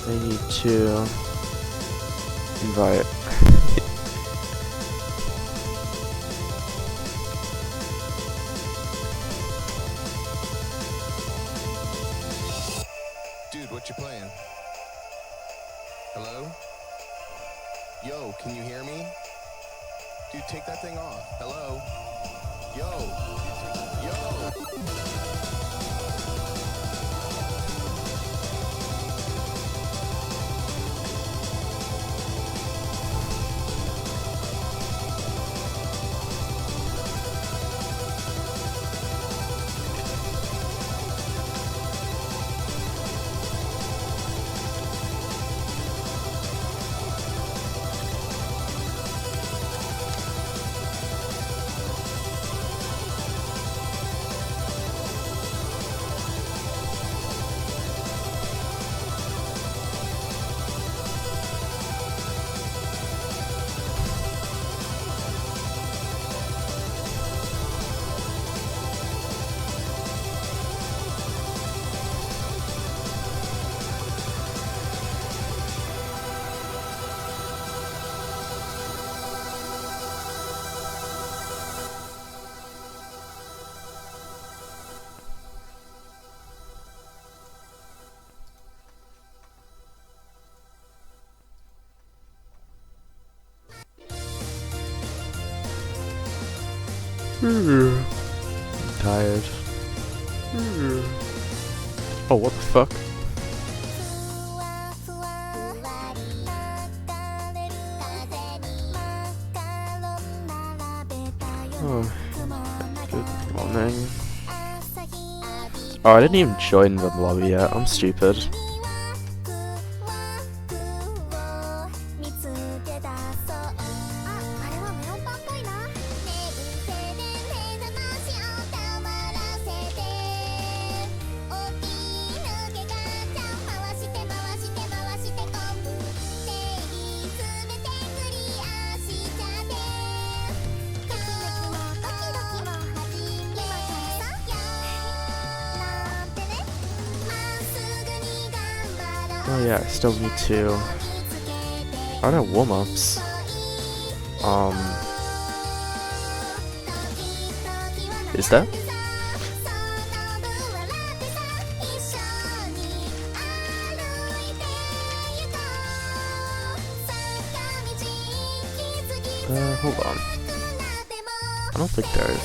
I need to invite. Dude, what you playing? Hello? Yo, can you hear me? Dude, take that thing off. Hello? Yo! I'm tired. Oh, what the fuck? Oh, good morning. Oh, I didn't even join the lobby yet. I'm stupid. Oh yeah, I still need to... Are there warm-ups? Is there? Hold on. I don't think there is.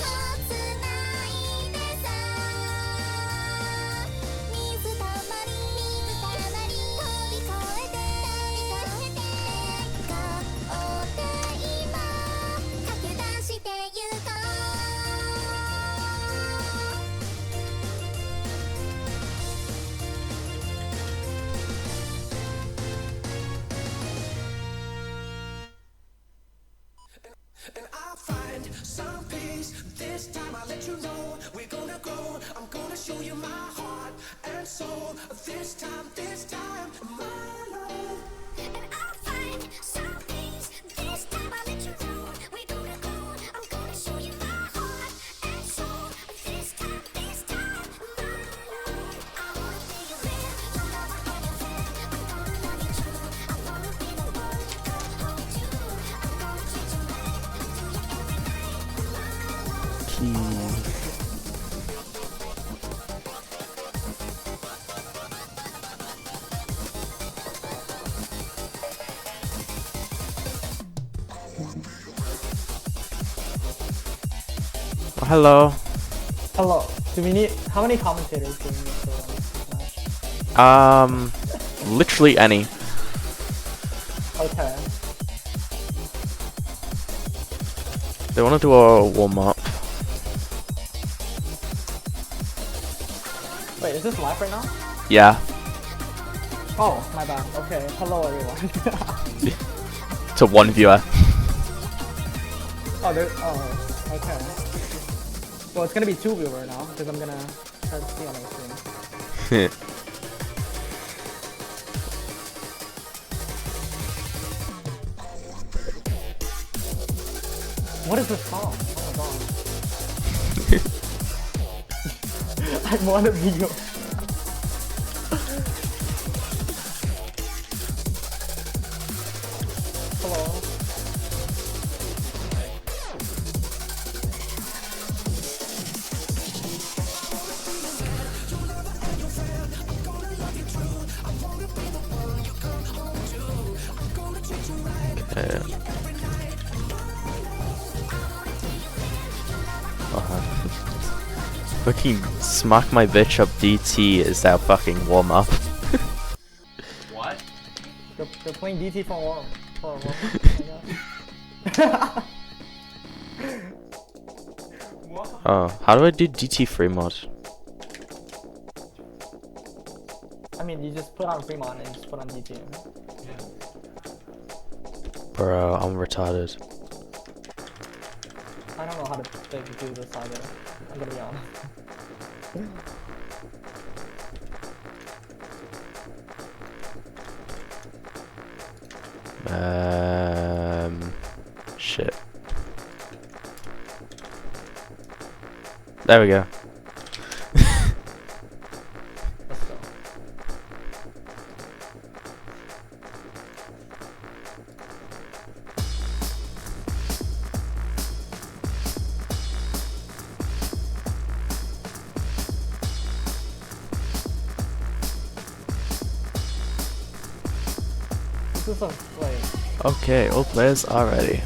And I'll find some peace. This time I'll let you know we're gonna grow. I'm gonna show you my heart and soul. This time, my love. And I'll find some peace. This time I'll let you know we're gonna grow. I'm gonna show you my heart and soul. This time, my love. I wanna be your man. No matter how you feel, I'm gonna love you true. I wanna be the one to hold you. I'm gonna treat you right. Oh, hello. Hello. Do we need how many commentators do we need for Smash? Literally any. Okay. They want to do a warm-up. Wait, is this live right now? Yeah. Oh, my bad. Okay. Hello, everyone. To one viewer. Oh, okay. Well, it's gonna be 2 viewer now because I'm gonna try to see on my screen. What is this song? Oh my god. I wanna be your... Fucking smack my bitch up DT is our fucking warm up. What? They're playing DT for a warm up. What? Oh, how do I do DT free mod? I mean, you just put on Fremont and just put on DT. Yeah. Bro, I'm retarded. I don't know how to do this either. I'm gonna be honest. Shit. There we go. Let's go. This is a like. Okay, all players are ready.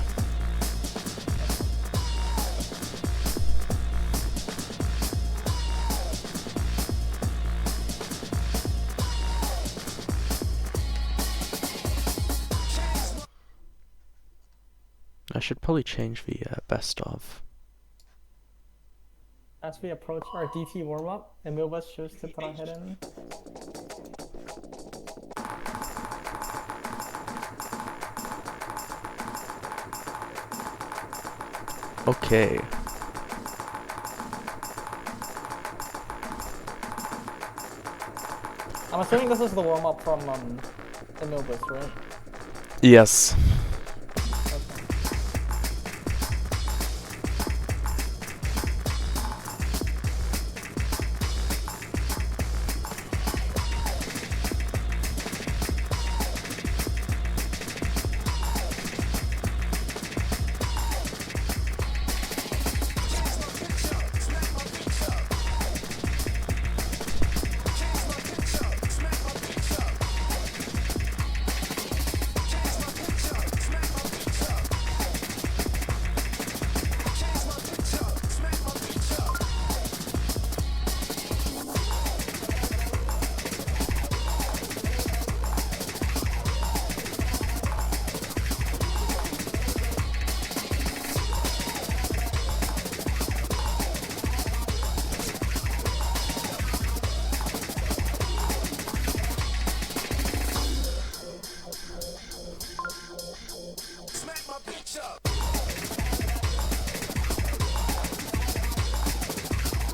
I should probably change the best of. As we approach our DT warm-up, Emilbus chose to put on hidden. Okay. I'm assuming this is the warm-up from Emilbus, right? Yes.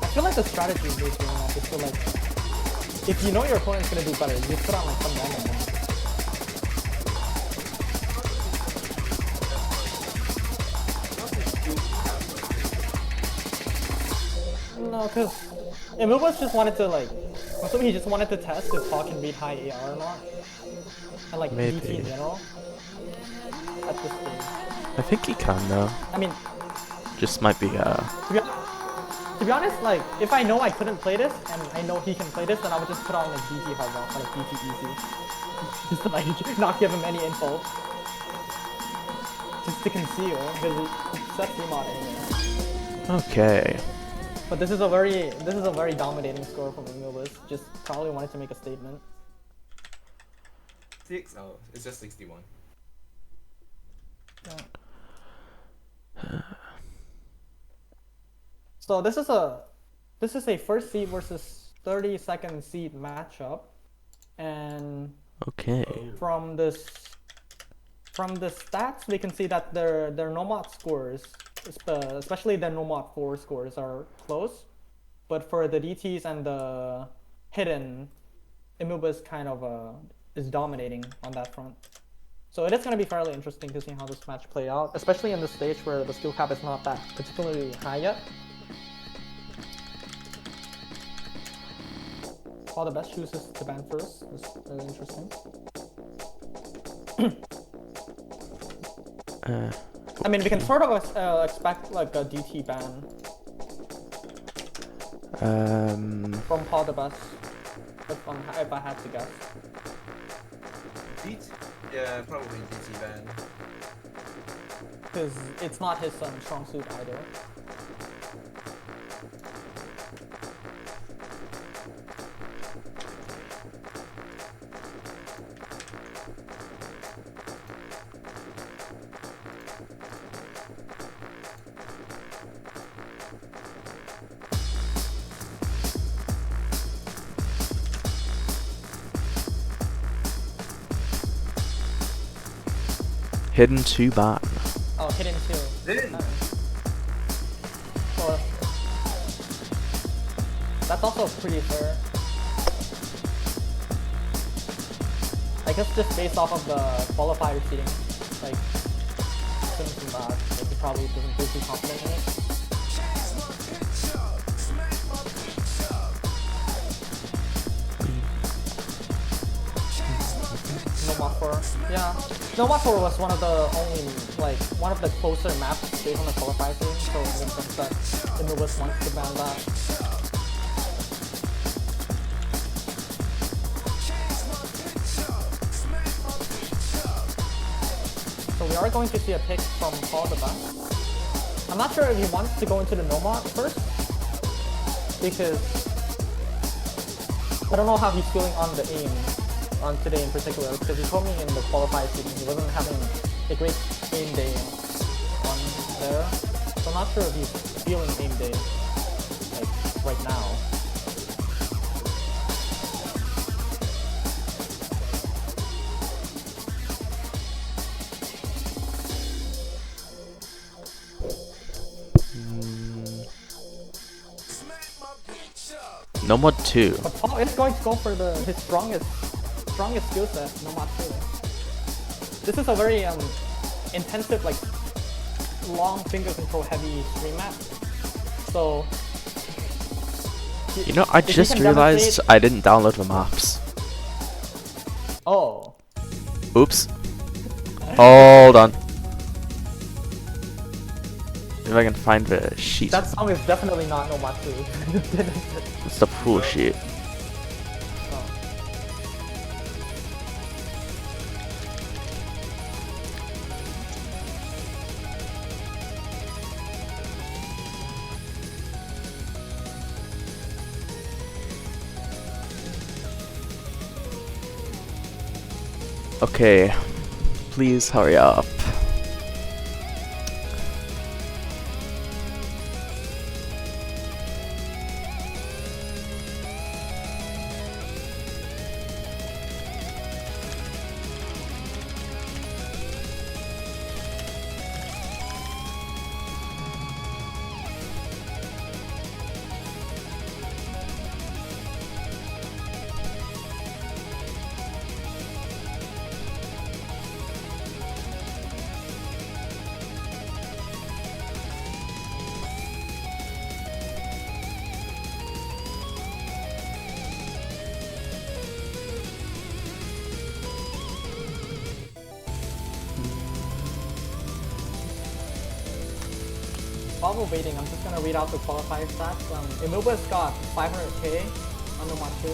I feel like the strategy of this warm-up is to like, if you know your opponent's gonna do better, you just put on like some random one. No, because Emilbus just wanted to like, I'm assuming he just wanted to test if Paul can beat high AR or not. And like Maybe. DT in general. At this stage. I think he can though. I mean, Just might be to be honest, like, if I know I couldn't play this, and I know he can play this, then I would just put on like DT hard rock, or like DT easy. Just to like, not give him any info. Just to conceal, because he sets him on anyway. okay. But this is a very dominating score from Emilbus. Just probably wanted to make a statement. 6? Oh, it's just 61. Yeah. So this is a first seed versus 32nd seed matchup, and Okay. from the stats we can see that their nomad scores, especially their nomad 4 scores, are close, but for the DTs and the hidden, Emilbus kind of is dominating on that front. So it is going to be fairly interesting to see how this match play out, especially in this stage where the skill cap is not that particularly high yet. All the best chooses to ban first. It's very interesting. I mean, we can sort of expect like a DT ban from Paul the Best, if I had to guess. Beat? Yeah, probably DT ban. Because it's not his strong suit either. Hidden 2 ban. Oh, hidden too. Hidden. Well, that's also pretty fair. I guess just based off of the qualifier seating, like, since he probably doesn't feel too confident in it. No Mod 4. Yeah. No Mod 4 was one of the closer maps based on the qualifier seating, so it makes sense that Emilbus wants to ban that. So we are going to see a pick from Paul the Best. I'm not sure if he wants to go into the no mod first, because I don't know how he's feeling on the aim on today in particular, because he told me in the qualified season he wasn't having a great aim day on there. So I'm not sure if he's feeling aim day like right now. No mod 2. But Paul is going to go for his strongest skill set, no mod 2. This is a very intensive, like, long finger control heavy stream map. So You know, I if he just can realized demonstrate- I didn't download the maps. Oh. Oops. Hold on. If I can find the sheet. That song is definitely not no mod 2. It's the full sheet. Oh. Okay. Please hurry up. While we're waiting, I'm just gonna read out the qualifier stats. Emilbus got 500k on the mod 2,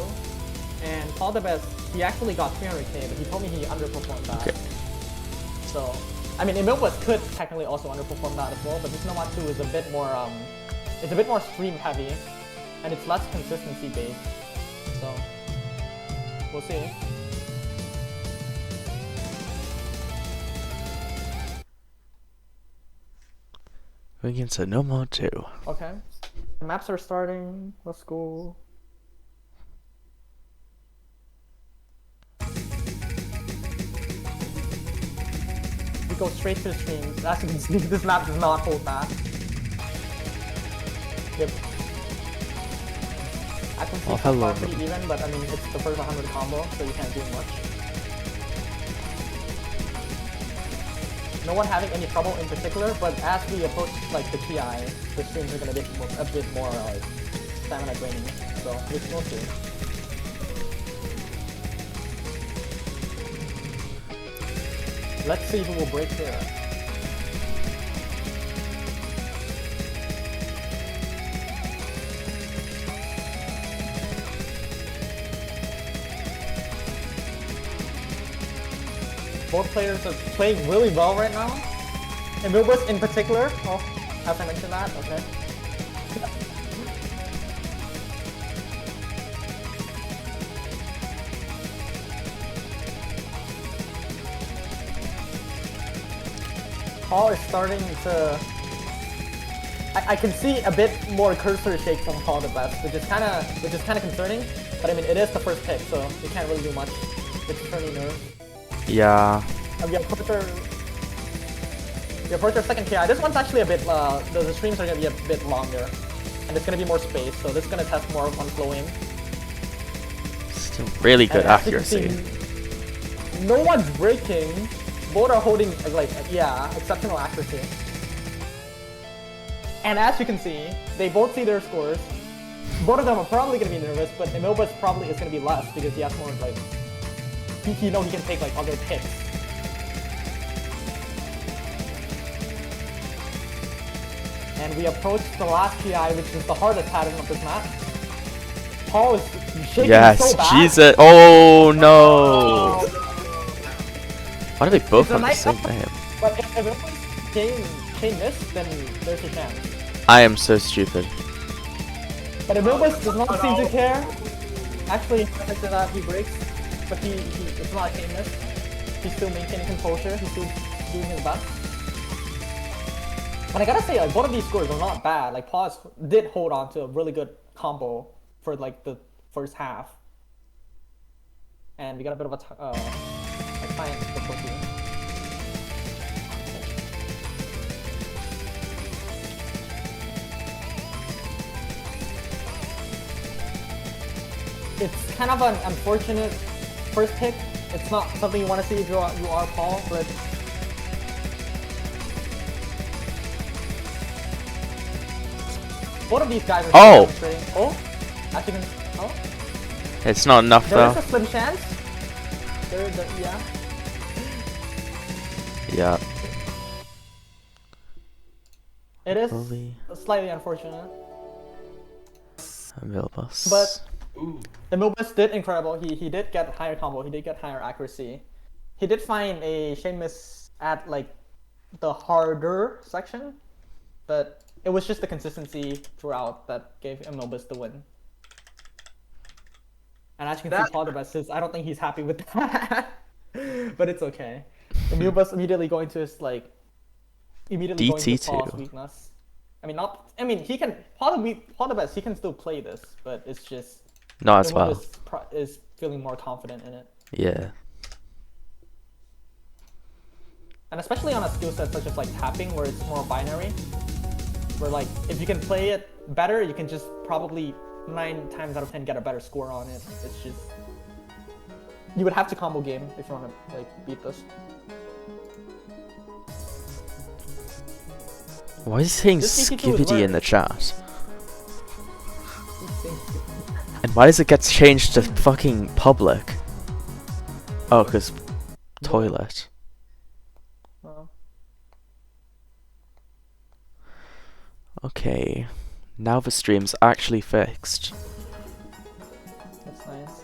and Paul the Best, he actually got 300k, but he told me he underperformed that. Okay. So, I mean, Emilbus could technically also underperform that as well, but this no mod 2 is a bit more stream heavy, and it's less consistency based. So, we'll see. We can say no mod 2. Okay. The maps are starting. Let's go. We go straight to the streams. As you can see, this map does not hold back. Yep. I can see Oh, so hello. far pretty even, but I mean, it's the first 100 combo, so you can't do much. No one having any trouble in particular, but as we approach like the TI, the streams are gonna be a bit more like stamina draining. So we'll see. Let's see who will break here. both players are playing really well right now. Emilbus in particular. Oh, have I mentioned that? Okay. Paul is starting to. I can see a bit more cursor shake from Paul the Best, which is kind of concerning. But I mean, it is the first pick, so we can't really do much. It's turning nerves. Yeah. We approach our second TI. This one's actually a bit. The streams are gonna be a bit longer, and it's gonna be more space. So this is gonna test more on flowing. Still really good And as you can accuracy. see, no one's breaking. Both are holding exceptional accuracy. And as you can see, they both see their scores. Both of them are probably gonna be nervous, but Emilbus probably is gonna be less because he has more like he know he can take like other picks. And we approach the last GI, which is the hardest pattern of this map. Paul is shaking Yes, so bad. Jesus. Oh no. Why do they both It's a have the nice same up- name? But if Emilbus chain miss, then there's a chance. I am so stupid. But Emilbus does not seem to care. Actually, after that he breaks, but it's not a chain miss. He's still maintaining composure. He's still doing his best. And I gotta say, like both of these scores are not bad. Like Paul did hold on to a really good combo for like the first half. And we got a bit of a science difficulty. It's kind of an unfortunate first pick. It's not something you want to see if you are Paul, but both of these guys are Oh! demonstrating. Oh, as you can, oh, It's not enough there is though. a slim chance. Yeah. Yeah. It is Probably slightly unfortunate, Emilbus. but Ooh. Emilbus did incredible. He did get higher combo. He did get higher accuracy. He did find a chain miss at like the harder section, but it was just the consistency throughout that gave Emilbus the win. And as you can see, Paul the Best says, I don't think he's happy with that, but it's okay. Emilbus immediately going to his like immediately going to DT2. Paul's weakness. I mean he can Paul the Best, he can still play this, but it's just Not as well. Emilbus is feeling more confident in it. Yeah. And especially on a skill set such as like tapping, where it's more binary, where like if you can play it better, you can just probably 9 times out of 10 get a better score on it. It's just you would have to combo game if you want to like beat this. Why is he saying This DT2 is skibbity in very- the chat? And why does it get changed to fucking public? Oh, because toilet. Okay. Now the stream's actually fixed. That's nice.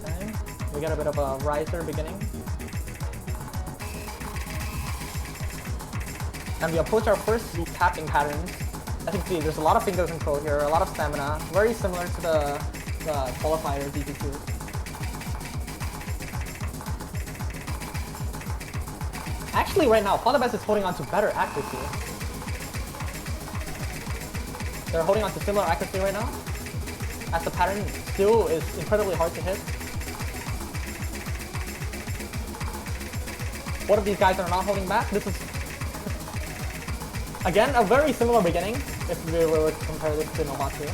Okay, we got a bit of a riser beginning. And we approach our first tapping patterns. As you can see, there's a lot of finger control here, a lot of stamina, very similar to the qualifier DT2. Actually, right now, paulthebest is holding on to better accuracy. They're holding on to similar accuracy right now, as the pattern still is incredibly hard to hit. One of these guys are not holding back. This is, again, a very similar beginning, if we were to compare this to Nomad 2.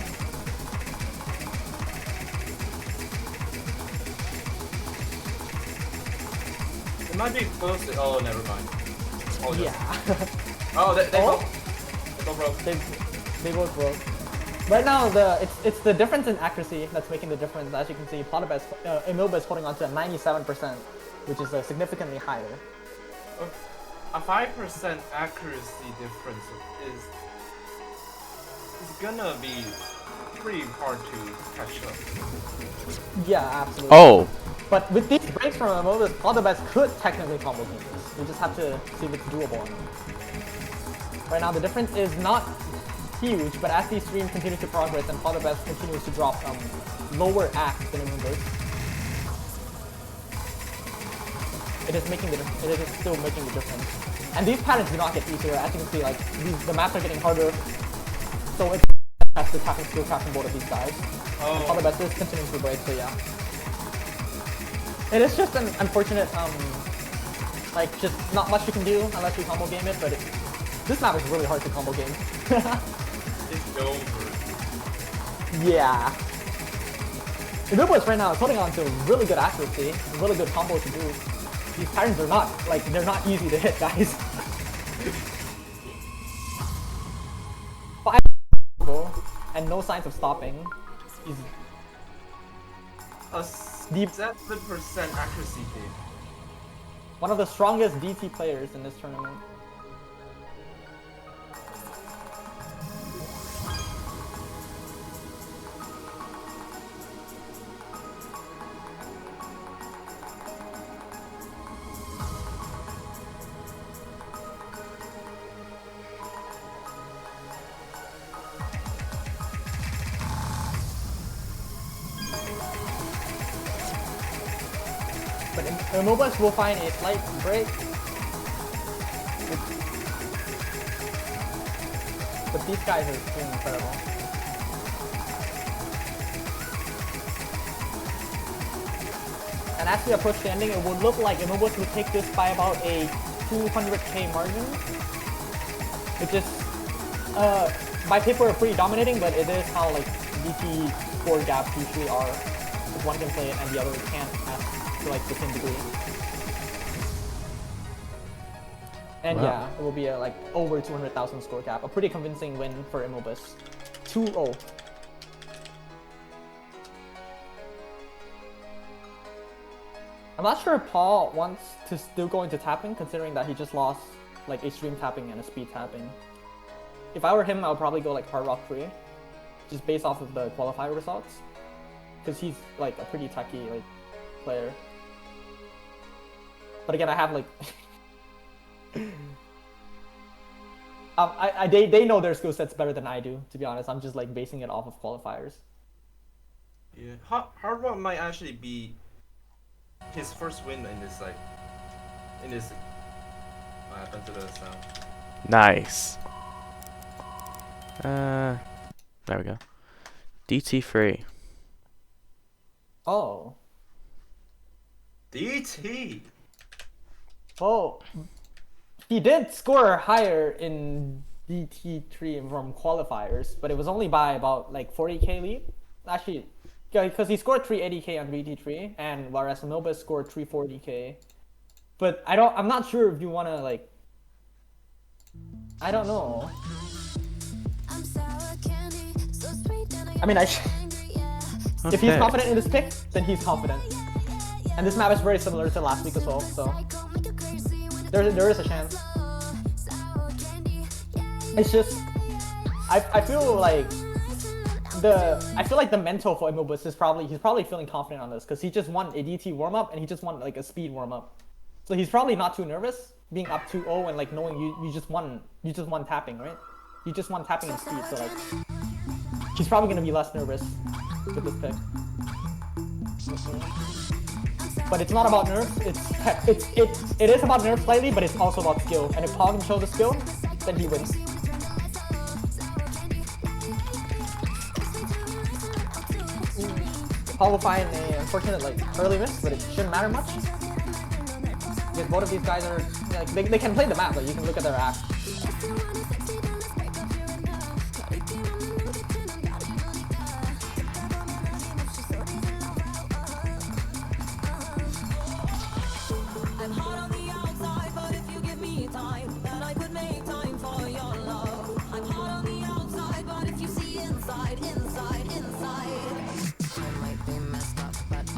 It might be close to. Oh, never mind. Oh, Yeah. Oh, they Oh. both broke. They both broke. Right now, it's the difference in accuracy that's making the difference. As you can see, Emilbus holding on to 97%, which is significantly higher. A 5% accuracy difference is it's gonna be pretty hard to catch up. Yeah, absolutely. Oh, But with these breaks from Emilbus, paulthebest could technically combo game this. We just have to see if it's doable or not. Right now, the difference is not huge, but as these streams continue to progress and paulthebest continues to drop lower acts than Emilbus, it is still making the difference. And these patterns do not get easier. As you can see, like the maps are getting harder, so it's has to tap and skill trap from both of these guys. Oh. And paulthebest is continuing to break, so yeah. It is just an unfortunate, like just not much you can do unless you combo game it, but this map is really hard to combo game. It's over. Yeah. Emilbus right now is holding on to really good accuracy, really good combos to do. These patterns are not, like, they're not easy to hit, guys. 5 and no signs of stopping. He's A 7% accuracy game. one of the strongest DT players in this tournament. But Emilbus will find a slight break. But these guys are doing incredible. And as we approach the ending, it would look like Emilbus would take this by about a 200k margin. Which is, by paper, pretty dominating, but it is how like DT score gaps usually are. If one can play it and the other can't to like the same degree. And Wow. yeah, it will be a like over 200,000 score cap. A pretty convincing win for Emilbus. 2-0. I'm not sure if Paul wants to still go into tapping, considering that he just lost like a stream tapping and a speed tapping. If I were him, I would probably go like Hard Rock 3, just based off of the qualifier results, because he's like a pretty techy like player. But again, I have like they know their skill sets better than I do, to be honest. I'm just like basing it off of qualifiers. Yeah, Hard Rock might actually be his first win in this what happened to the sound? nice. There we go. DT3. Oh. DT! Well, he did score higher in DT3 from qualifiers, but it was only by about like 40k lead. Actually, yeah, because he scored 380k on DT3, and whereas Emilbus scored 340k. But I'm not sure if you want to like, I don't know. I mean, if he's confident in this pick, then he's confident. And this map is very similar to last week as well, so there is a chance. It's just I feel like the mental for Emilbus is he's probably feeling confident on this because he just won a DT warm up and he just won like a speed warm up, so he's probably not too nervous being up 2-0 and like knowing you just won tapping, right? You just won tapping and speed, so like he's probably gonna be less nervous with this pick. But it's not about nerves. It is about nerves slightly, but it's also about skill. And if Paul can show the skill, then he wins. Paul will find a unfortunate like early miss, but it shouldn't matter much. Because both of these guys are like they can play the map, but you can look at their act.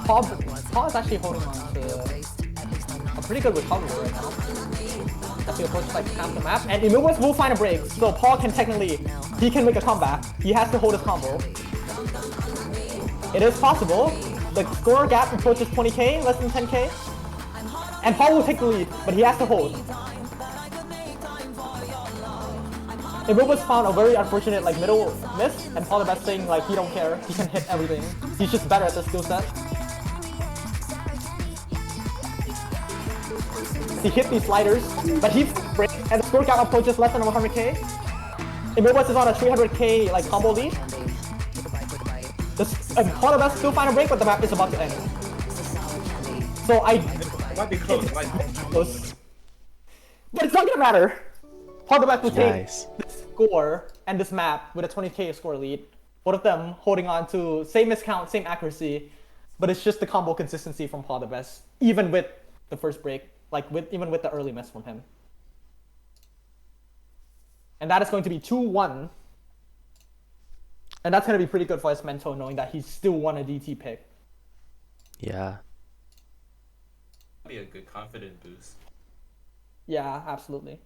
Paul is actually holding on to a pretty good recovery right now. as he approaches like half the map. And Emilbus will find a break, so Paul can technically, he can make a comeback. He has to hold his combo. It is possible. The score gap approaches 20k, less than 10k. And Paul will take the lead, but he has to hold. Emilbus found a very unfortunate like middle miss, and Paul the Best saying like he don't care, he can hit everything. He's just better at the skill set. He hit these sliders, but he's break, and the score gap approaches less than 100k. Emilbus is on a 300k like combo lead. Paul the Best still find a break, but the map is about to end. So It might be close. close. But it's not gonna matter. Paul the Best will take Nice. this score and this map with a 20k score lead. Both of them holding on to same miscount, same accuracy, but it's just the combo consistency from Paul the Best, even with the first break, like even with the early miss from him. And that is going to be 2-1. And that's going to be pretty good for his mentor, knowing that he still won a DT pick. Yeah. Be a good confident boost. Yeah, absolutely.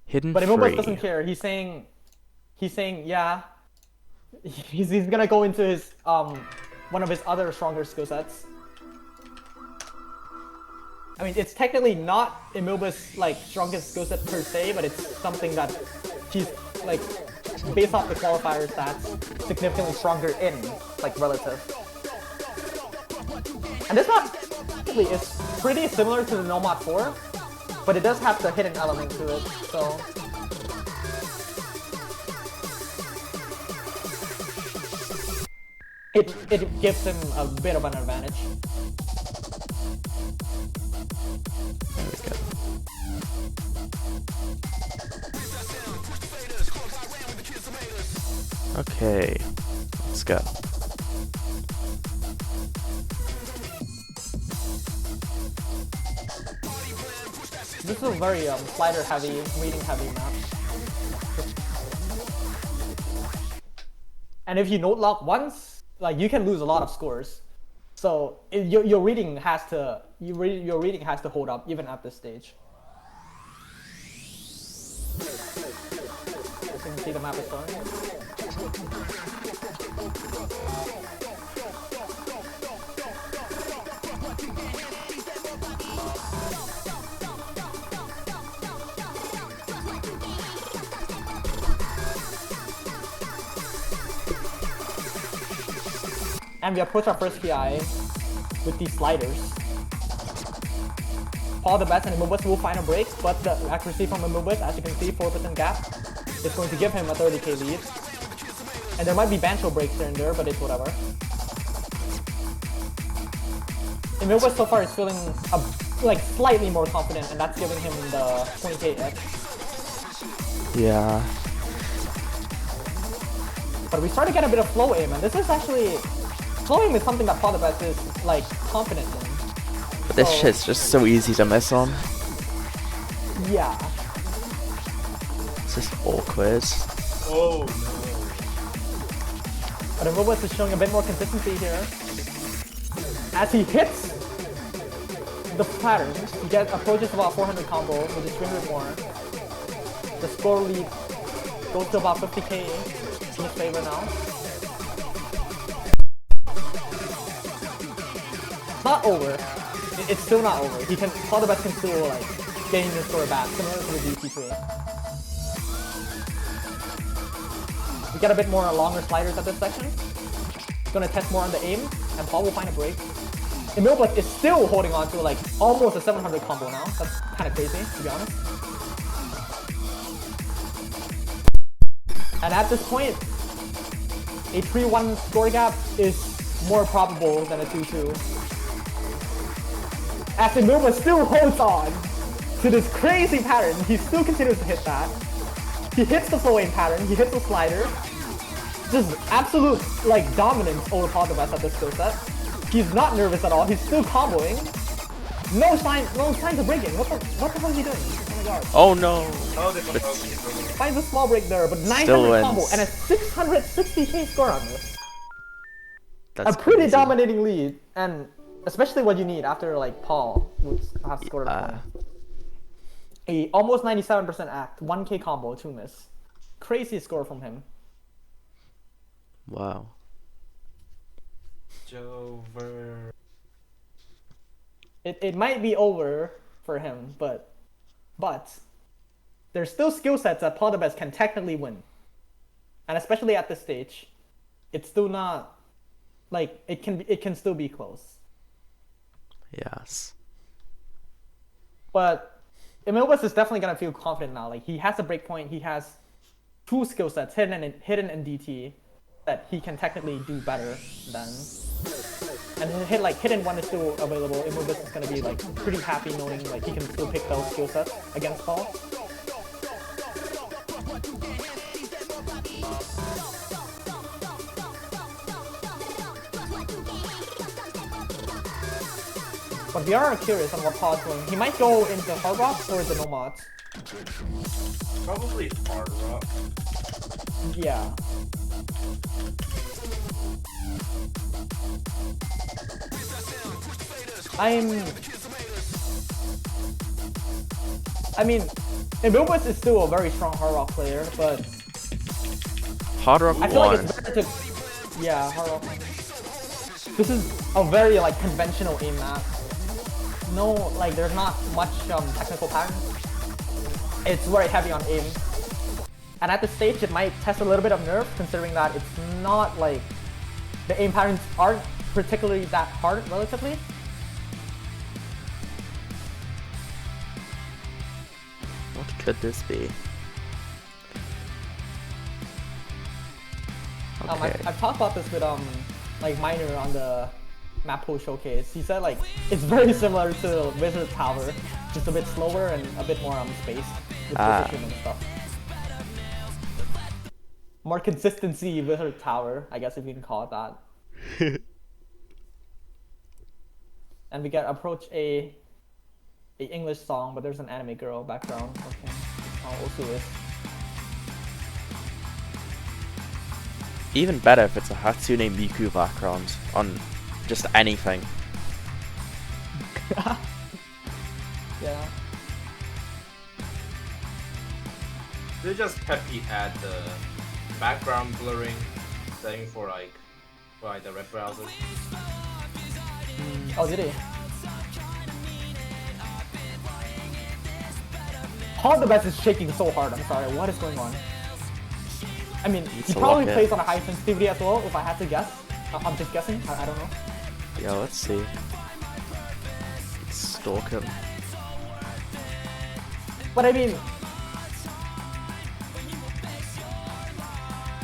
Hidden But Emilbus free. doesn't care. He's saying, yeah, he's gonna go into his one of his other stronger skill sets. I mean, it's technically not Emilbus' like strongest skill set per se, but it's something that he's like based off the qualifier stats significantly stronger in like relative. And this map is pretty similar to the Nomad 4. But it does have the hidden element to it, so... It gives him a bit of an advantage. There we go. Okay, let's go. This is a very slider heavy, reading heavy map. And if you note lock once, like you can lose a lot of scores. So your reading has to your reading has to hold up even at this stage. As you can see, the map is starting. And we approach our first PI with these sliders. Paul the Best and Emilbus will find a break, but the accuracy from Emilbus, as you can see, 4% gap, is going to give him a 30k lead. And there might be bancho breaks here and there, but it's whatever. Emilbus so far is feeling like slightly more confident, and that's giving him the 20k edge. Yeah. But we start to get a bit of flow aim, and this is actually... Flow aim is something that Paul the Best is, like, confident in. But this shit's just so easy to miss on. Yeah. It's just awkward. Oh no. But Emilbus is showing a bit more consistency here. As he hits the pattern, he approaches about 400 combo, which is 300 more. The score lead goes to about 50k in his favor now. Not over. It's still not over. He can, Paul the Best can still like gain the score back, similar to the DT3. We get a bit more longer sliders at this section. Gonna test more on the aim, and Paul will find a break. Emilbus is still holding on to like almost a 700 combo now. That's kind of crazy, to be honest. And at this point, a 3-1 score gap is more probable than a 2-2. As Emilbus still holds on to this crazy pattern, he still continues to hit that. He hits the flow aim pattern, he hits the slider. Just absolute like dominance over Paul the Best at this skill set. He's not nervous at all, he's still comboing. No signs of breaking. What the hell is he doing? Oh my god. Oh no! Oh, this one. Finds a small break there, but 900 Still combo wins. and a 660k score on this. That's A pretty crazy. dominating lead, and especially what you need after like Paul would have scored a point. A almost 97% act, 1k combo, 2 miss. Crazy score from him. Wow. Jover. It might be over for him, but there's still skill sets that Paul the Best can technically win. And especially at this stage, it's still not like it can still be close. Yes. But Emilbus is definitely gonna feel confident now. Like he has a breakpoint, he has 2 skill sets, hidden and DT, that he can technically do better than. And hidden 1 is still available. Emilbus is gonna be like pretty happy knowing like he can still pick those skill sets against Paul. But we are curious on what Paul's doing. He might go into hard rock or the no mods. Probably hard rock. Yeah. I mean, Emilbus is still a very strong hard rock player, but Hard Rock I feel 1. like it's better to, yeah, hard rock. This is a very like conventional aim map. No, like there's not much technical patterns. It's very heavy on aim, and at this stage it might test a little bit of nerve, considering that it's not like the aim patterns aren't particularly that hard relatively. What could this be? Okay. I've talked about this with like Miner on the map pool showcase. He said like it's very similar to Wizard Tower, just a bit slower and a bit more spaced with position and stuff. More consistency Wizard Tower, I guess if you can call it that. And we get approach a English song, but there's an anime girl background. Okay, how also is. Even better if it's a Hatsune Miku background on just anything. Yeah. They just peppy add the background blurring thing for like the red browser. Oh, did he? Paul the Best is shaking so hard. I'm sorry. What is going on? I mean, he probably plays on a high sensitivity as well. If I had to guess, I'm just guessing. I don't know. Yeah, let's see. Stalk him. But I mean,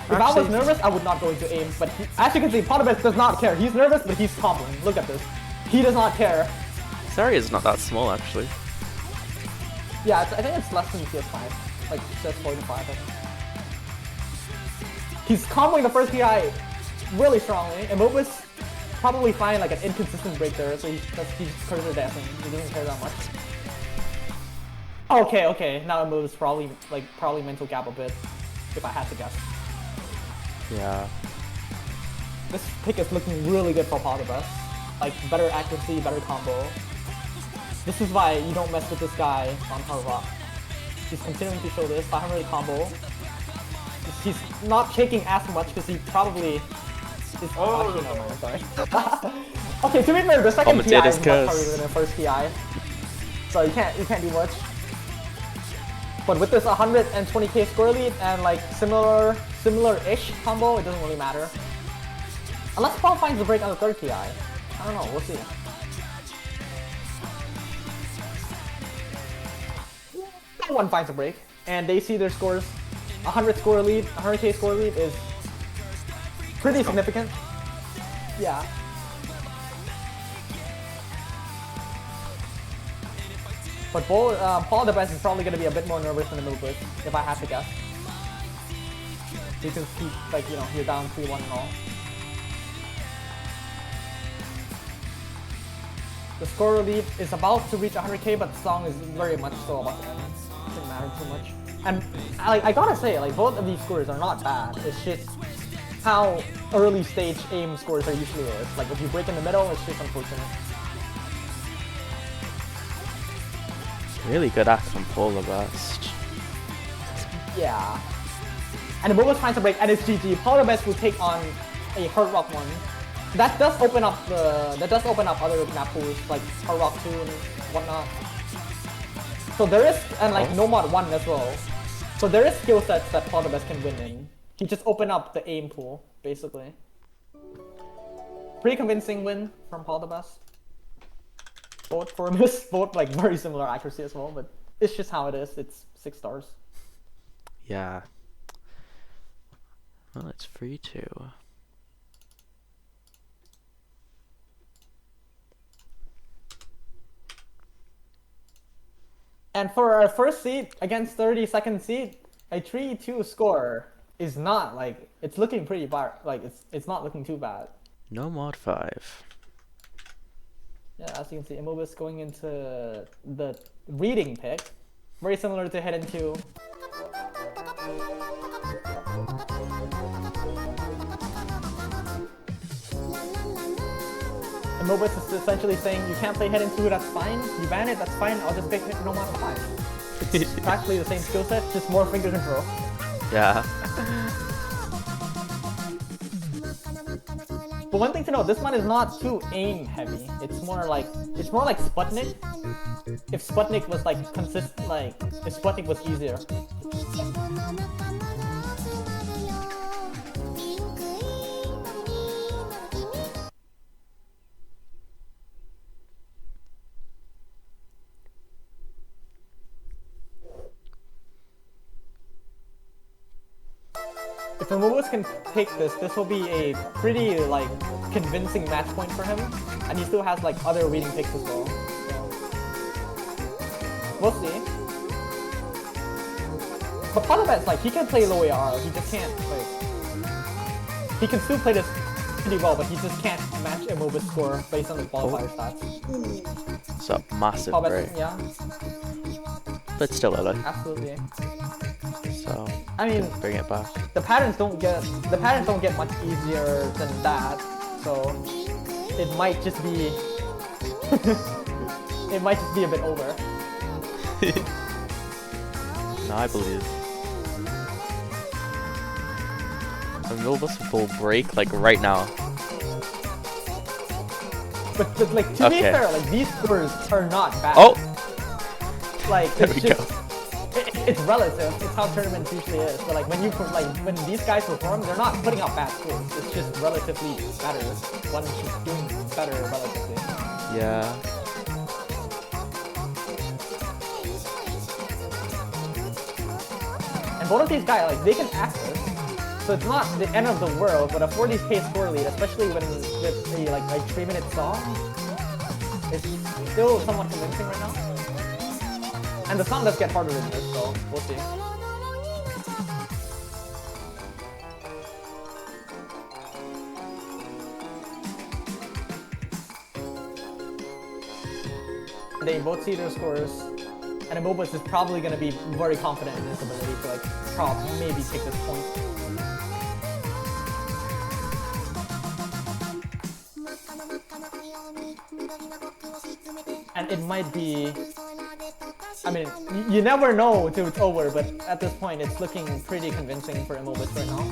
if I was nervous, I would not go into aim. But as you can see, Paul the Best does not care. He's nervous, but he's comboing. Look at this. He does not care. This area is not that small, actually. Yeah, I think it's less than CS5. Like CS4 to 5, I think. He's comboing the first PI really strongly. Emilbus probably find like an inconsistent break there, so he's cursor dancing. He doesn't care that much. Okay. Now Emilbus probably mental gap a bit, if I had to guess. Yeah. This pick is looking really good for Paul the Best. Like better accuracy, better combo. This is why you don't mess with this guy on hard rock. He's continuing to show this 500 combo. He's not shaking as much because he probably is. Oh, no, I'm sorry. Okay, to be fair, the second PI is much harder than the first PI, so you can't do much. But with this 120k score lead and like similar-ish combo, it doesn't really matter. Unless Paul finds a break on the third PI. I don't know. We'll see. No one finds a break, and they see their scores. 100 score lead, 100k score lead is pretty significant. Yeah. But Paul the Best is probably going to be a bit more nervous than Emilbus, if I had to guess. Because he's like, you know, you're down 3-1 and all. The score lead is about to reach 100k, but the song is very much so about to end. It doesn't matter too much. And I gotta say, like, both of these scores are not bad. It's just how early stage aim scores are usually is. Like, if you break in the middle, it's just unfortunate. Really good act from paulthebest. Yeah. And Emilbus finds a break, and it's GG. paulthebest will take on a Hard Rock 1. That does open up other map pools like Hard Rock 2 and whatnot. So there is, and like Nomad 1 as well. So there is skill sets that paulthebest can win in. He just opened up the aim pool, basically. Pretty convincing win from paulthebest. Both like very similar accuracy as well, but it's just how it is. It's 6 stars. Yeah. Well, it's 3-2. And for our first seed against 32nd seed, a 3-2 score is not like, it's looking pretty bad. Like it's not looking too bad. No mod 5. Yeah, as you can see, Emilbus going into the reading pick, very similar to Hidden 2. Emilbus is essentially saying, you can't play Hidden 2, that's fine. You ban it, that's fine. I'll just pick No Mod 5. It's practically the same skill set, just more finger control. Yeah. But one thing to know, this one is not too aim heavy. It's more like Sputnik. If Sputnik was like consistent, like if Sputnik was easier. If Emilbus can take this, this will be a pretty like convincing match point for him, and he still has like other reading picks as well. So we'll see. But paulthebest, like he can play low AR, he just can't like. He can still play this pretty well, but he just can't match Emilbus' score based on the qualifier stats. It's a massive break. Yeah, But still early. absolutely. So I mean, bring it back. the patterns don't get much easier than that, so it might just be it might just be a bit over. No, I believe. Emilbus will break like right now. But like to be fair, like these scores are not bad. Oh, like there it's we just go. it's relative. It's how tournaments usually is. But like when these guys perform, they're not putting out bad scores. It's just relatively better. One's just doing better relatively. Yeah. And both of these guys, like they can access. So it's not the end of the world, but a 40k score lead, especially when with a like 3-minute song, it's still somewhat convincing right now. And the song does get harder in this, so we'll see. They both see their scores, and Emilbus is probably going to be very confident in his ability to like maybe take this point. And it might be, I mean, you never know till it's over, but at this point it's looking pretty convincing for Emilbus right now.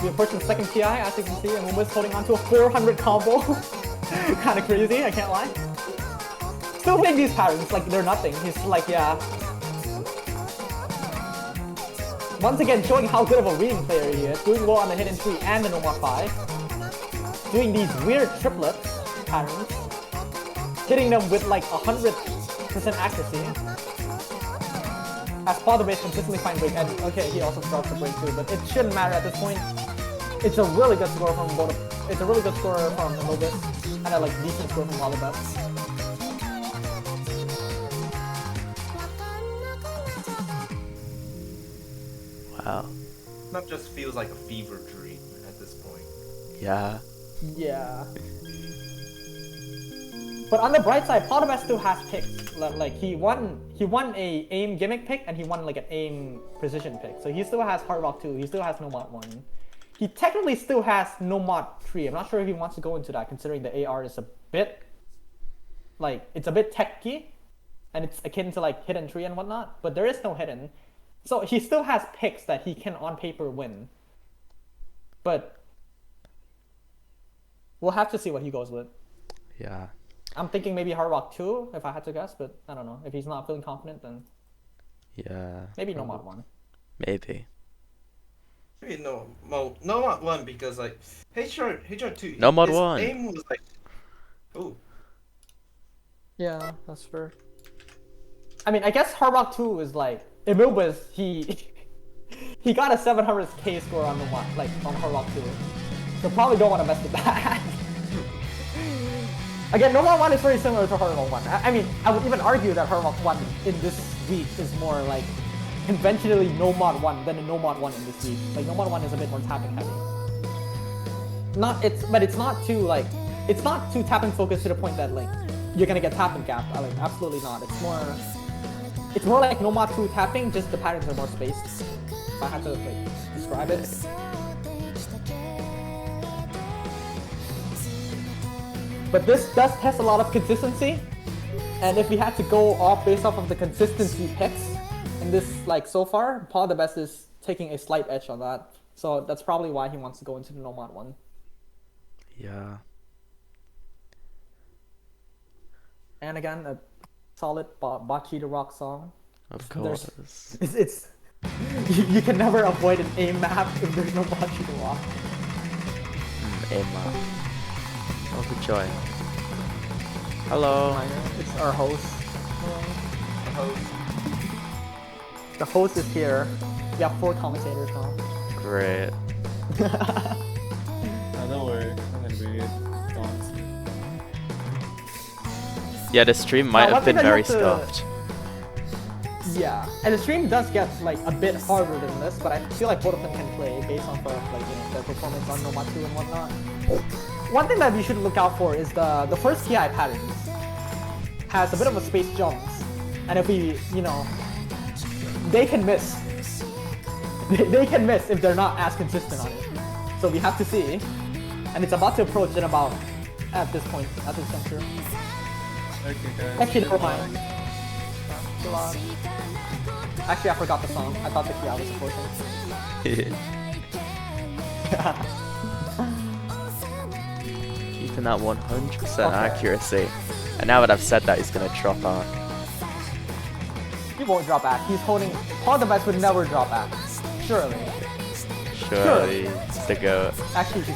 We approach the second TI, as you can see, Emilbus holding on to a 400 combo. Kind of crazy, I can't lie. Still hitting these patterns like they're nothing. He's like, yeah. Once again, showing how good of a reading player he is. Doing well on the Hidden 3 and the No Mod 5. Doing these weird triplet patterns. Hitting them with like 100% accuracy. As paulthebest consistently find break, and okay, he also drops the break too, but it shouldn't matter at this point. It's a really good score from both. It's a really good score from Emilbus, and a like decent score from paulthebest. Wow. That just feels like a fever dream at this point. Yeah. Yeah. But on the bright side, paulthebest still has picks. Like he won a aim gimmick pick and he won like an aim precision pick. So he still has Hard Rock 2. He still has No Mod 1. He technically still has No Mod 3. I'm not sure if he wants to go into that, considering the AR is a bit like it's a bit techy, and it's akin to like hidden 3 and whatnot. But there is no hidden, so he still has picks that he can on paper win. But we'll have to see what he goes with. Yeah. I'm thinking maybe Hard Rock 2 if I had to guess, but I don't know. If he's not feeling confident, then Yeah. maybe No Mod 1. Maybe. Maybe no mod 1 because like HR2. No mod his 1. Aim was like, ooh. Yeah, that's fair. I mean, I guess Hard Rock 2 is like Emilbus. He got a 700k score on the one, like on Hard Rock 2. So probably don't want to mess with that. Again, No Mod 1 is very similar to Hard Rock 1. I mean, I would even argue that Hard Rock 1 in this week is more like conventionally No Mod 1 than a No Mod 1 in this week. Like No Mod 1 is a bit more tapping heavy. But it's not too like, it's not too tapping focused to the point that like you're gonna get tap and gap. Like absolutely not. It's more like No Mod 2 tapping, just the patterns are more spaced. If I had to like describe it. But this does test a lot of consistency, and if we had to go off based off of the consistency picks in this, like so far, paulthebest is taking a slight edge on that. So that's probably why he wants to go into the No Mod 1. Yeah. And again, a solid Bachi the Rock song. Of course. It's you can never avoid an aim map if there's no Bachi the Rock. Emma. Oh, good joy. Hello. It's our host. The host. The host is here. We have 4 commentators now. Great. Don't worry, I'm gonna be it. Yeah, the stream might one have been thing that very you have stuffed. Yeah, and the stream does get like a bit harder than this, but I feel like both of them can play based on like their performance on No Mod 2 and whatnot. One thing that you should look out for is the first TI patterns has a bit of a space jumps, and if we they can miss. They can miss if they're not as consistent on it. So we have to see, and it's about to approach in about at this juncture. Okay, guys. Actually, never mind. Actually, I forgot the song. I thought the key was approaching. Keeping that 100% accuracy. And now that I've said that, he's gonna drop out. He won't drop back. He's holding. paulthebest would never drop back. Surely. Surely, it's the goat. Actually,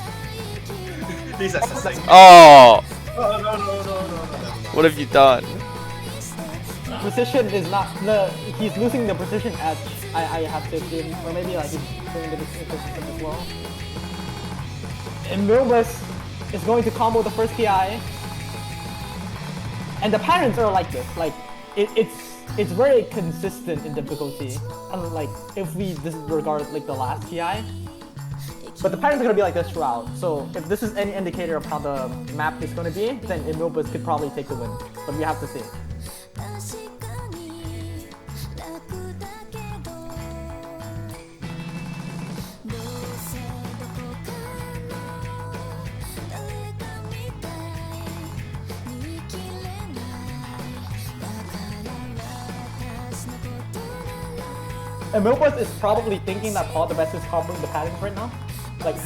He's assessing. Oh! No. What have you done? precision is not. He's losing the precision edge. I have to assume, or maybe like he's doing the precision as well. Emilbus is going to combo the first TI, and the patterns are like this. Like it's very consistent in difficulty, unlike if we disregard like the last TI. But the patterns are gonna be like this throughout. So if this is any indicator of how the map is gonna be, then Emilbus could probably take the win. But we have to see. Emilbus is probably thinking that paulthebest is comboing the patterns right now. Like,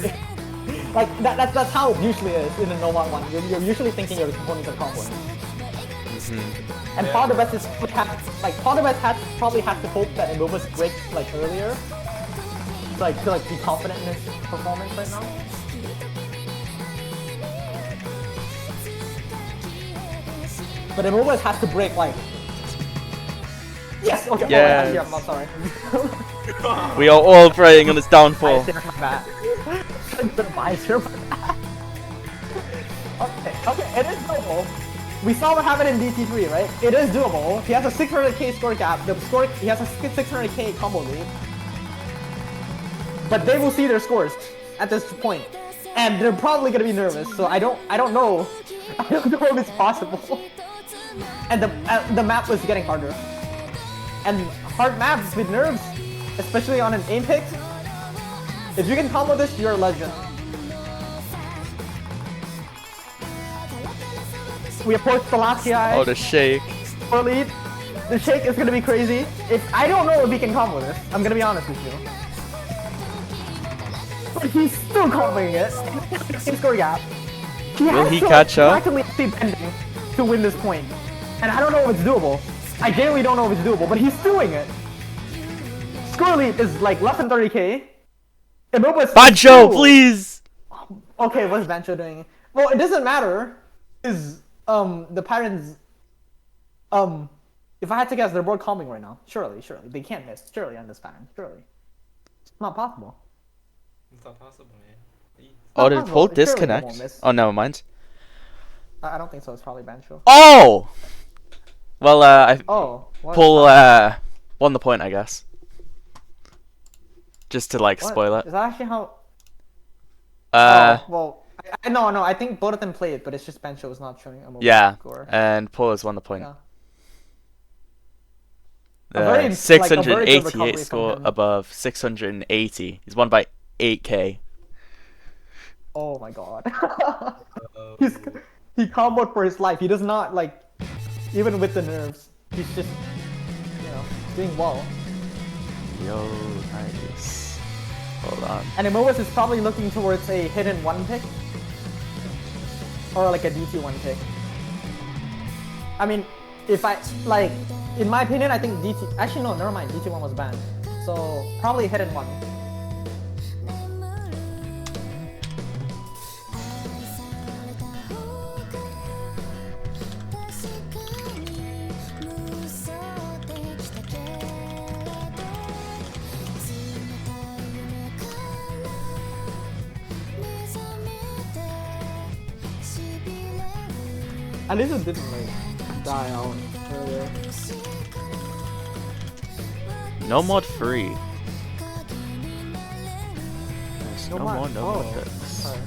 that's how it usually is in a No Mod 1. You're usually thinking your components are comboing. And paulthebest is paulthebest probably has to hope that Emilbus breaks like earlier, to be confident in his performance right now. But Emilbus has to break like. Yes. Okay. Yes. Oh, I'm sorry. We are all praying on his downfall. Okay. Okay, it is doable. We saw what happened in DT3, right? It is doable. He has a 600k score gap. He has a 600k combo lead. But they will see their scores at this point. and they're probably gonna be nervous. So I don't know. I don't know if it's possible. And the map was getting harder. And hard maps with nerves, especially on an aim pick. If you can combo this, you're a legend. We approach the last guy. Oh, the shake. For lead. The shake is gonna be crazy. I don't know if he can combo this. I'm gonna be honest with you. But he's still comboing it. Same score gap. Will he catch up? Practically bending to win this point. And I don't know if it's doable. I genuinely don't know if it's doable, but he's doing it. Score lead is like less than 30k. Emilbus. Bancho, please! Okay, what's Bancho doing? Well, it doesn't matter. Is the parents if I had to guess, they're both calming right now. Surely. They can't miss. Surely on this pattern. Surely. It's not possible. It's not possible, man. Oh, did possible. Paul Surely they disconnect? won't miss. Oh, never mind. I don't think so. It's probably Bancho. Oh! Well, Oh. What? Paul won the point, I guess. Just to like What? spoil it. Is that actually how? Well, no. I think both of them played, but it's just Bancho is not showing a mobile Yeah, score. and Paul has won the point. Yeah. A very, like, a very good 688 recovery from score him. above 680. He's won by 8k. Oh my god. He comboed for his life. He does not like, even with the nerves. He's just, doing well. Yo, nice. Hold on. And Emilbus is probably looking towards a hidden one pick. Or like a DT one pick. I mean, if I, like, in my opinion, I think DT, actually no, never mind, DT1 was banned. So, probably hidden one. At least it didn't like die out earlier. No mod free. There's no more no oh, mod picks. sorry.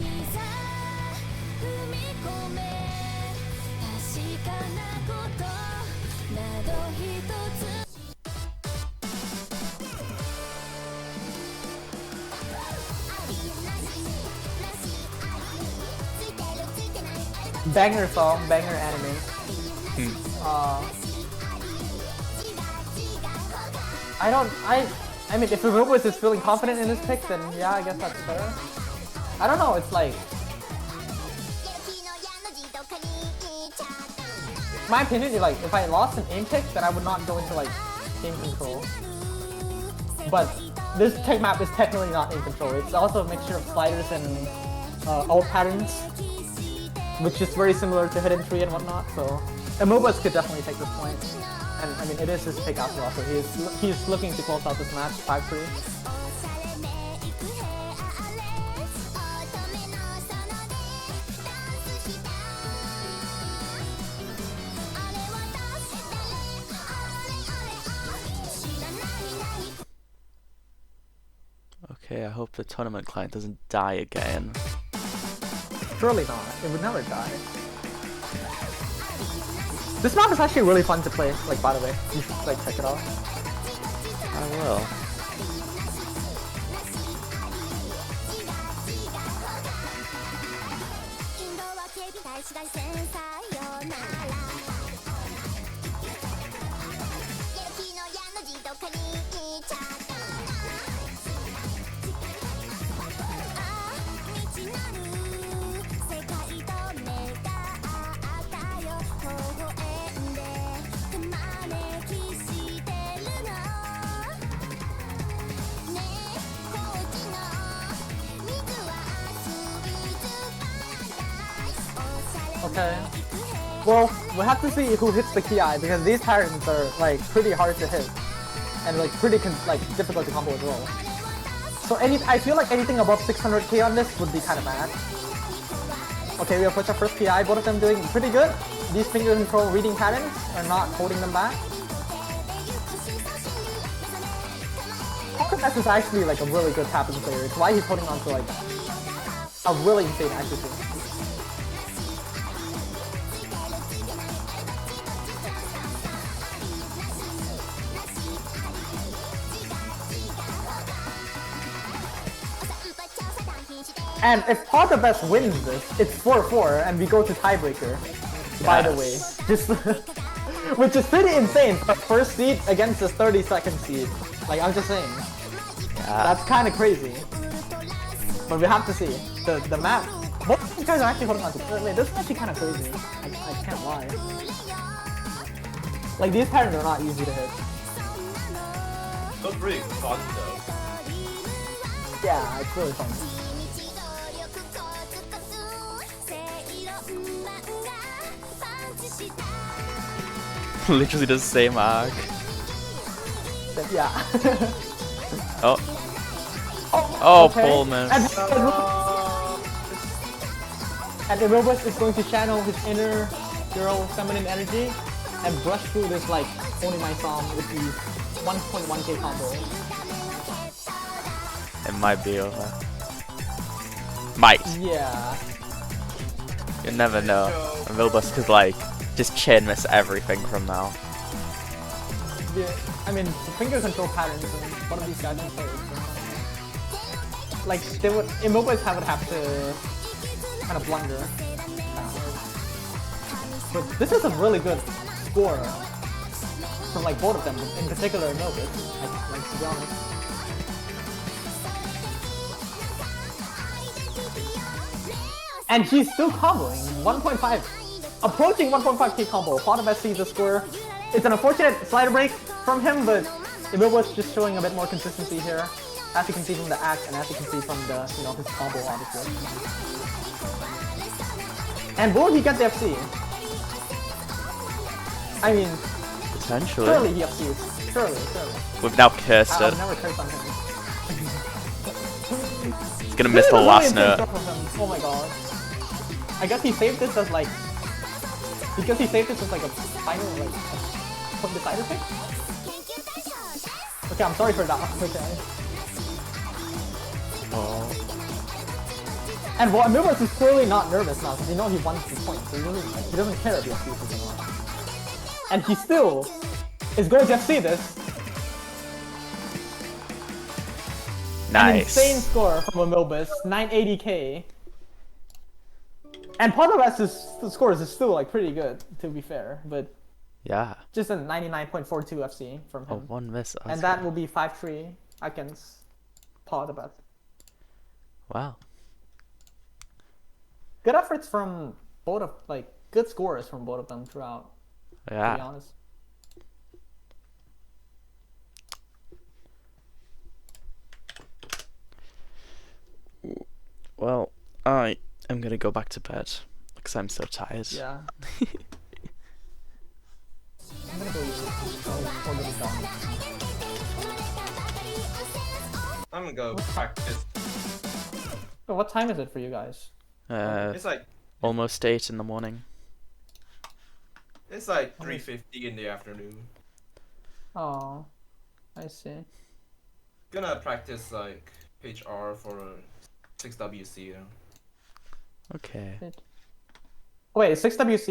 Banger song, banger anime. I mean, if Emilbus is feeling confident in his pick, then yeah, I guess that's fair. I don't know, it's like, my opinion is like, if I lost an aim pick, then I would not go into like aim control. But this tech map is technically not aim control. It's also a mixture of sliders and alt patterns, which is very similar to hidden tree and whatnot. So Emilbus could definitely take this point. And I mean, it is his pick after all, so he's looking to close out this match 5-3. Okay, I hope the tournament client doesn't die again. Surely not. It would never die. This map is actually really fun to play, like, by the way. You should like check it out. I will. Okay. Well, we'll have to see who hits the key eye, because these patterns are like pretty hard to hit. And like pretty difficult to combo as well. So I feel like anything above 600k on this would be kind of bad. Okay, we approach our first PI, both of them doing pretty good. These finger control reading patterns are not holding them back. Paulthebest is actually like a really good tapping player. It's why he's holding on to like a really insane accuracy. And if paulthebest wins this, it's 4-4, and we go to tiebreaker. By the way, just which is pretty insane. For first seed against the 32nd seed. Like I'm just saying, that's kind of crazy. But we have to see the map. Both of these guys are actually holding on to third lane. This is actually kind of crazy. I can't lie. Like these patterns are not easy to hit. Not really fun though. Yeah, it's really fun. Literally the same arc. But yeah. Oh. Oh, okay. Paul, man. And Emilbus is going to channel his inner girl feminine energy and brush through this like only my song with the 1.1k combo. It might be over. Might. Yeah. You never know. Emilbus could like just chain miss everything from now. Yeah. I mean, the finger control patterns and one of these guys can play. Like they would, Emilbus would have to kind of blunder. But this is a really good score from like both of them, in particular Emilbus. Like to be honest. And he's still comboing 1.5, approaching 1.5k combo. paulthebest sees the score. It's an unfortunate slider break from him, but Emilbus just showing a bit more consistency here, as you can see from the act and as you can see from the his combo obviously. And will he get the FC? I mean, Potentially. surely he FCs. Surely. We've now cursed I'll it. never curse on him. He's gonna miss the last note. Oh my god. I guess he saved this as like... Because he saved this as like a final, like, point decider pick? Okay, I'm sorry for that. Okay. Oh. And well, Emilbus is clearly not nervous now because he knows he won some points. So he doesn't care if he FCs or not. And he still is going to FC this. An insane Nice. score from Emilbus, 980k. And paulthebest's scores is still like pretty good, to be fair, but Yeah. just a 99.42 FC from Oh, him. one miss. And that will be 5-3 against paulthebest. Wow. Good efforts from both of, like, good scores from both of them throughout, to be Yeah. honest. Well, I am gonna go back to bed because I'm so tired. Yeah. I'm gonna go use order the dog. I'm gonna go practice. But what time is it for you guys? It's like Almost 8 in the morning. 3:50 in the afternoon. Oh, I see. Gonna practice like HR for 6WC. Okay. Wait, 6WC